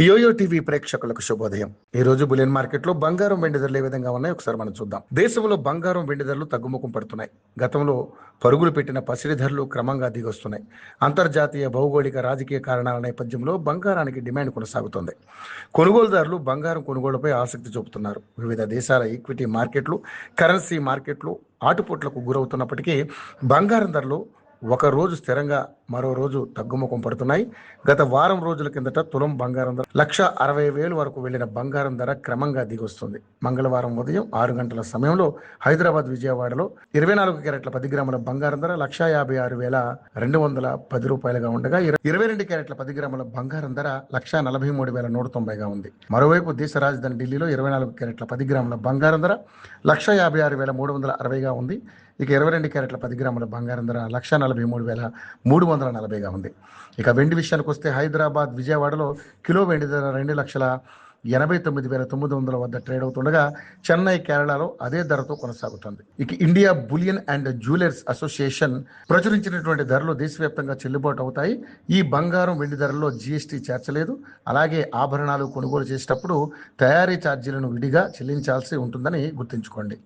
Yo-yo TV ప్రేక్షకులకు శుభోదయం. ఈ రోజు బులియన్ మార్కెట్లో బంగారం వెండి ధరలు ఏ విధంగా ఉన్నాయో ఒకసారి మనం చూద్దాం. దేశంలో బంగారం వెండి ధరలు తగ్గుముఖం పడుతున్నాయి. గతంలో పరుగులు పెట్టిన పసిడి ధరలు క్రమంగా దిగొస్తున్నాయి. అంతర్జాతీయ భౌగోళిక రాజకీయ కారణాల నేపథ్యంలో బంగారానికి డిమాండ్ కొనసాగుతోంది. కొనుగోలుదారులు బంగారం కొనుగోలుపై ఆసక్తి చూపుతున్నారు. వివిధ దేశాల ఈక్విటీ మార్కెట్లు, కరెన్సీ మార్కెట్లు ఆటుపోట్లకు గురవుతున్నప్పటికీ బంగారం ధరలు ఒక రోజు స్థిరంగా మరో రోజు తగ్గుముఖం పడుతున్నాయి. గత వారం రోజుల కిందట తులం బంగారం ధర 1,60,000 వరకు వెళ్లిన బంగారం ధర క్రమంగా దిగొస్తుంది. మంగళవారం ఉదయం 6 గంటల సమయంలో హైదరాబాద్, విజయవాడలో 24 క్యారెట్ల 10 గ్రాముల బంగారం ధర 1,56,210 రూపాయలుగా ఉండగా 22 క్యారెట్ల 10 గ్రాముల బంగారం ధర 1,43,190గా ఉంది. మరోవైపు దేశ రాజధాని ఢిల్లీలో 24 క్యారెట్ల 10 గ్రాముల బంగారం ధర 1,56,360గా ఉంది. ఇక 22 క్యారెట్ల 10 గ్రాముల బంగారం ధర 1,43,340గా ఉంది. ఇక వెండి విషయానికి వస్తే హైదరాబాద్, విజయవాడలో కిలో వెండి ధర 2,89,900 వద్ద ట్రేడ్ అవుతుండగా చెన్నై, కేరళలో అదే ధరతో కొనసాగుతుంది. ఇక India bullion and jewellers association ప్రచురించినటువంటి ధరలు దేశవ్యాప్తంగా చెల్లుబాటు అవుతాయి. ఈ బంగారం వెండి ధరల్లో జీఎస్టీ చేర్చలేదు. అలాగే ఆభరణాలు కొనుగోలు చేసేటప్పుడు తయారీ ఛార్జీలను విడిగా చెల్లించాల్సి ఉంటుందని గుర్తుంచుకోండి.